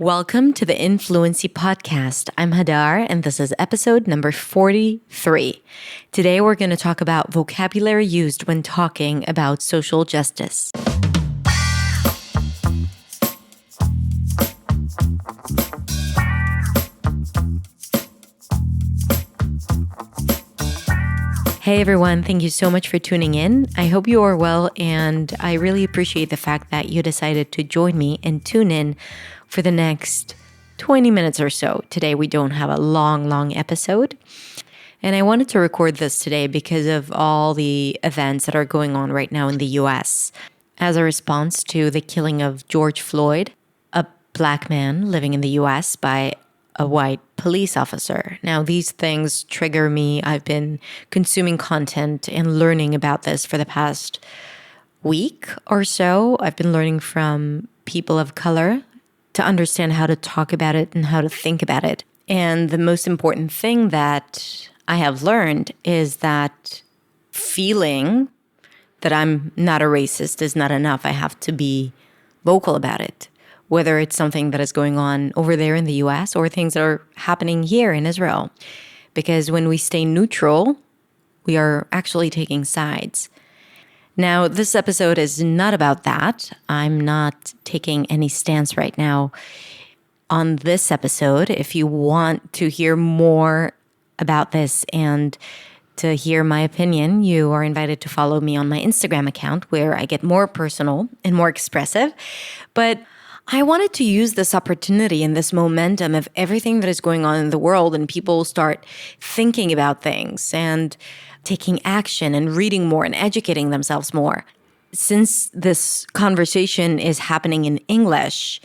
Welcome to the Influency Podcast. I'm Hadar, and this is episode number 43. Today, we're going to talk about vocabulary used when talking about social justice. Hey everyone, thank you so much for tuning in. I hope you are well, and I really appreciate the fact that you decided to join me and tune in for the next 20 minutes or so. Today we don't have a long episode, and I wanted to record this today because of all the events that are going on right now in the US as a response to the killing of George Floyd, a black man living in the US by a white police officer. Now, these things trigger me. I've been consuming content and learning about this for the past week or so. I've been learning from people of color to understand how to talk about it and how to think about it. And the most important thing that I have learned is that feeling that I'm not a racist is not enough. I have to be vocal about it, whether it's something that is going on over there in the US or things that are happening here in Israel. Because when we stay neutral, we are actually taking sides. Now, this episode is not about that. I'm not taking any stance right now on this episode. If you want to hear more about this and to hear my opinion, you are invited to follow me on my Instagram account, where I get more personal and more expressive. But I wanted to use this opportunity and this momentum of everything that is going on in the world, and people start thinking about things and taking action and reading more and educating themselves more. Since this conversation is happening in English,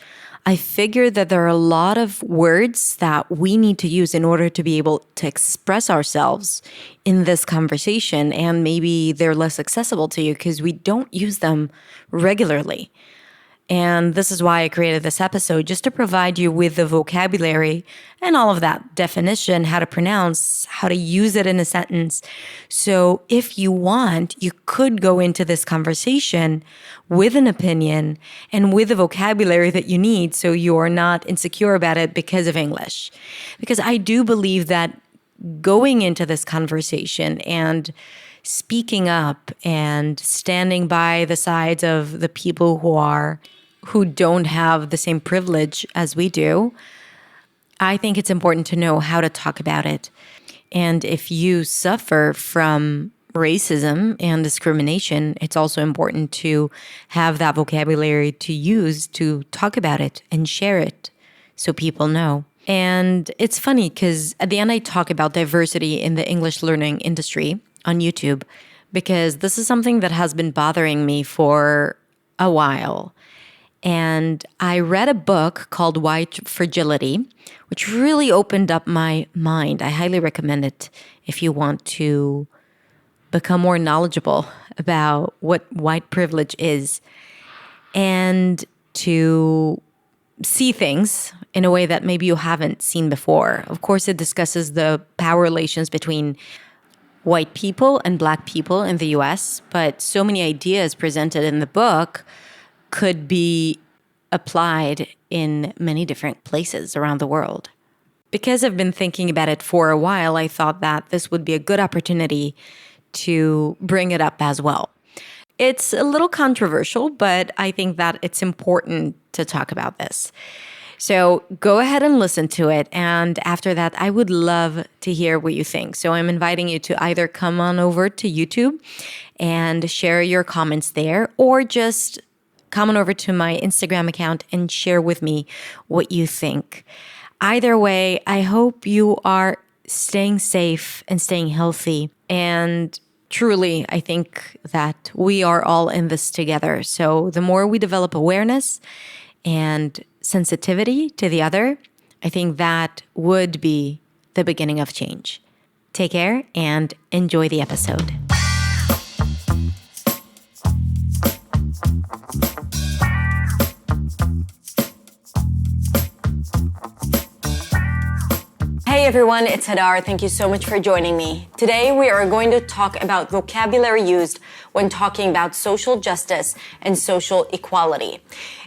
I figured that there are a lot of words that we need to use in order to be able to express ourselves in this conversation, and maybe they're less accessible to you because we don't use them regularly. And this is why I created this episode, just to provide you with the vocabulary and all of that definition, how to pronounce, how to use it in a sentence. So if you want, you could go into this conversation with an opinion and with the vocabulary that you need, so you're not insecure about it because of English. Because I do believe that going into this conversation and speaking up and standing by the sides of the people who don't have the same privilege as we do, I think it's important to know how to talk about it. And if you suffer from racism and discrimination, it's also important to have that vocabulary to use to talk about it and share it so people know. And it's funny because at the end I talk about diversity in the English learning industry on YouTube, because this is something that has been bothering me for a while. And I read a book called White Fragility, which really opened up my mind. I highly recommend it if you want to become more knowledgeable about what white privilege is and to see things in a way that maybe you haven't seen before. Of course, it discusses the power relations between white people and black people in the US, but so many ideas presented in the book could be applied in many different places around the world. Because I've been thinking about it for a while, I thought that this would be a good opportunity to bring it up as well. It's a little controversial, but I think that it's important to talk about this. So go ahead and listen to it. And after that, I would love to hear what you think. So I'm inviting you to either come on over to YouTube and share your comments there, or just come on over to my Instagram account and share with me what you think. Either way, I hope you are staying safe and staying healthy. And truly, I think that we are all in this together. So the more we develop awareness and sensitivity to the other, I think that would be the beginning of change. Take care and enjoy the episode. Hey Hey everyone, it's Hadar. Thank you so much for joining me. Today we are going to talk about vocabulary used when talking about social justice and social equality.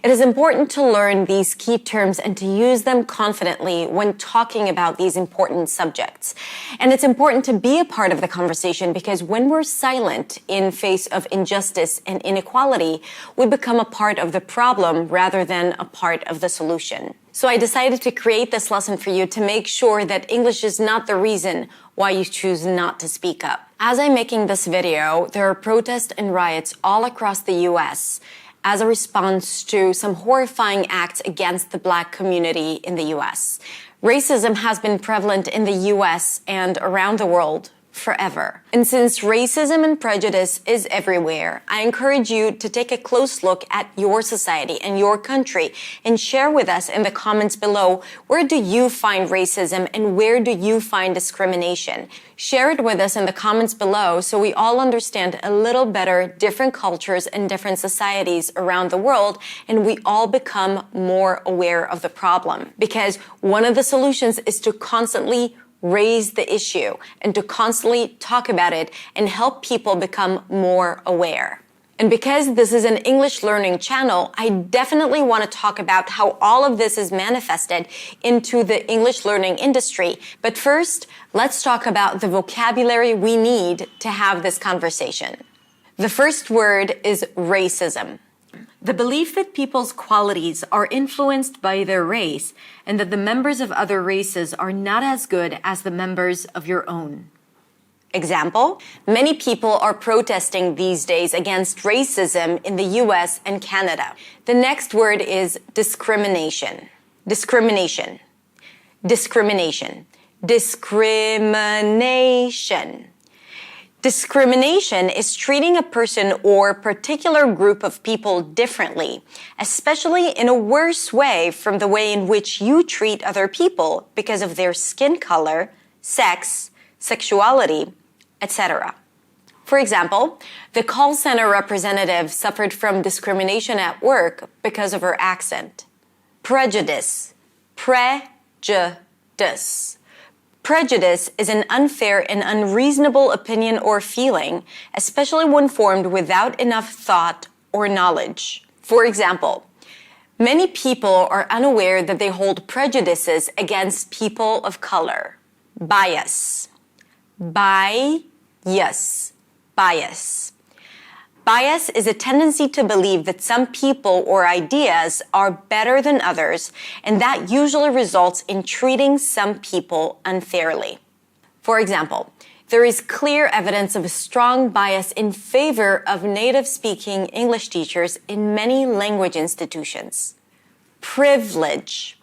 It is important to learn these key terms and to use them confidently when talking about these important subjects. And it's important to be a part of the conversation because when we're silent in face of injustice and inequality, we become a part of the problem rather than a part of the solution. So I decided to create this lesson for you to make sure that English is not the reason why you choose not to speak up. As I'm making this video, there are protests and riots all across the US as a response to some horrifying acts against the Black community in the US. Racism has been prevalent in the US and around the world forever. And since racism and prejudice is everywhere, I encourage you to take a close look at your society and your country and share with us in the comments below, where do you find racism and where do you find discrimination? Share it with us in the comments below so we all understand a little better different cultures and different societies around the world and we all become more aware of the problem. Because one of the solutions is to constantly raise the issue and to constantly talk about it and help people become more aware. And because this is an English learning channel, I definitely want to talk about how all of this is manifested into the English learning industry. But first, let's talk about the vocabulary we need to have this conversation. The first word is racism. The belief that people's qualities are influenced by their race and that the members of other races are not as good as the members of your own. Example, many people are protesting these days against racism in the US and Canada. The next word is discrimination. Discrimination. Discrimination. Discrimination. Discrimination is treating a person or particular group of people differently, especially in a worse way from the way in which you treat other people because of their skin color, sex, sexuality, etc. For example, the call center representative suffered from discrimination at work because of her accent. Prejudice. Prejudice. Prejudice is an unfair and unreasonable opinion or feeling, especially when formed without enough thought or knowledge. For example, many people are unaware that they hold prejudices against people of color. Bias. Bias. Bias. Bias is a tendency to believe that some people or ideas are better than others, and that usually results in treating some people unfairly. For example, there is clear evidence of a strong bias in favor of native-speaking English teachers in many language institutions. Privilege.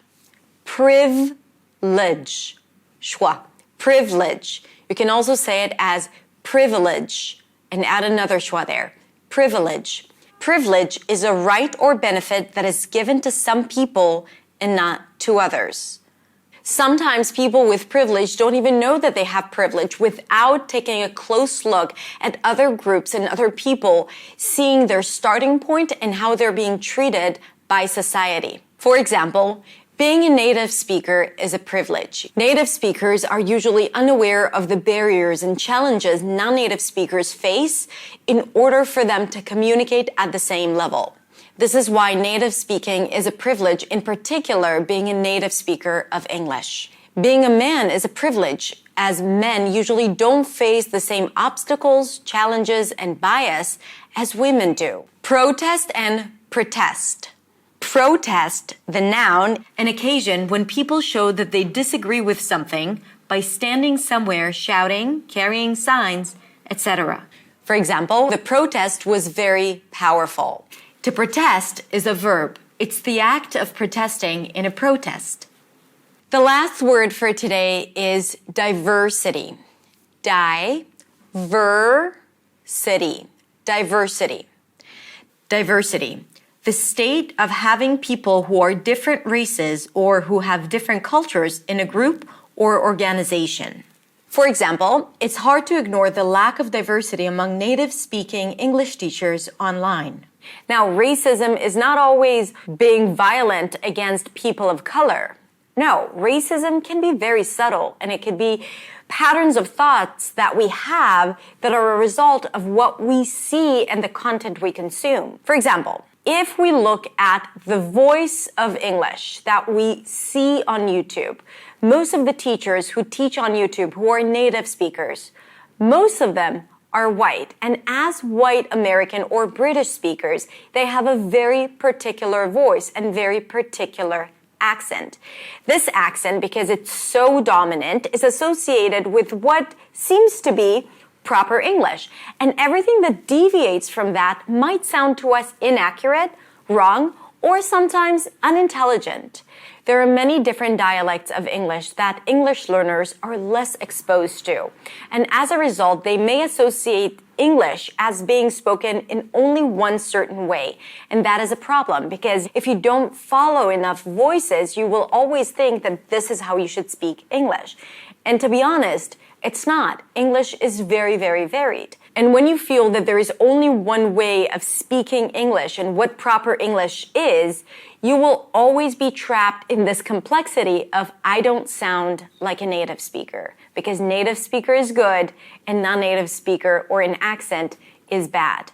Privilege. Schwa. Privilege. You can also say it as privilege and add another schwa there. Privilege. Privilege is a right or benefit that is given to some people and not to others. Sometimes people with privilege don't even know that they have privilege without taking a close look at other groups and other people, seeing their starting point and how they're being treated by society. For example, being a native speaker is a privilege. Native speakers are usually unaware of the barriers and challenges non-native speakers face in order for them to communicate at the same level. This is why native speaking is a privilege, in particular being a native speaker of English. Being a man is a privilege, as men usually don't face the same obstacles, challenges, and bias as women do. Protest and protest. Protest, the noun, an occasion when people show that they disagree with something by standing somewhere, shouting, carrying signs, etc. For example, the protest was very powerful. To protest is a verb. It's the act of protesting in a protest. The last word for today is diversity. Diversity. Diversity. Diversity. The state of having people who are different races or who have different cultures in a group or organization. For example, it's hard to ignore the lack of diversity among native-speaking English teachers online. Now, racism is not always being violent against people of color. No, racism can be very subtle, and it could be patterns of thoughts that we have that are a result of what we see and the content we consume. For example, if we look at the voice of English that we see on YouTube, most of the teachers who teach on YouTube who are native speakers, most of them are white. And as white American or British speakers, they have a very particular voice and very particular accent. This accent, because it's so dominant, is associated with what seems to be proper English. And everything that deviates from that might sound to us inaccurate, wrong, or sometimes unintelligent. There are many different dialects of English that English learners are less exposed to. And as a result, they may associate English as being spoken in only one certain way. And that is a problem, because if you don't follow enough voices, you will always think that this is how you should speak English. And to be honest, it's not. English is very, very varied. And when you feel that there is only one way of speaking English and what proper English is, you will always be trapped in this complexity of I don't sound like a native speaker, because native speaker is good and non-native speaker or an accent is bad.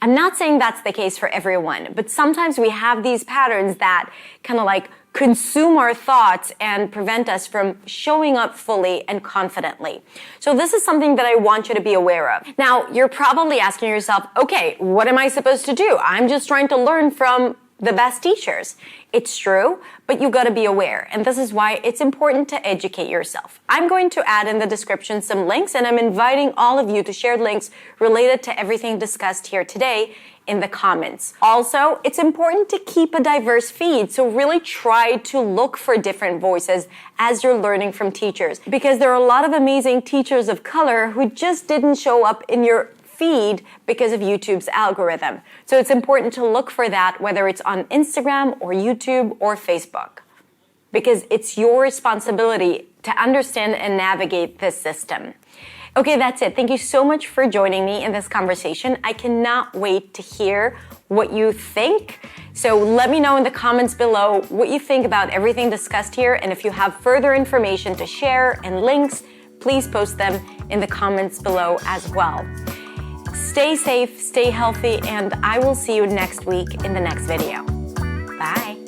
I'm not saying that's the case for everyone, but sometimes we have these patterns that kind of like consume our thoughts and prevent us from showing up fully and confidently. So this is something that I want you to be aware of. Now, you're probably asking yourself, okay, what am I supposed to do? I'm just trying to learn from the best teachers. It's true, but you got to be aware. And this is why it's important to educate yourself. I'm going to add in the description some links, and I'm inviting all of you to share links related to everything discussed here today in the comments. Also, it's important to keep a diverse feed, so really try to look for different voices as you're learning from teachers, because there are a lot of amazing teachers of color who just didn't show up in your feed because of YouTube's algorithm. So it's important to look for that, whether it's on Instagram or YouTube or Facebook, because it's your responsibility to understand and navigate this system. Okay, that's it. Thank you so much for joining me in this conversation. I cannot wait to hear what you think. So let me know in the comments below what you think about everything discussed here. And if you have further information to share and links, please post them in the comments below as well. Stay safe, stay healthy, and I will see you next week in the next video. Bye.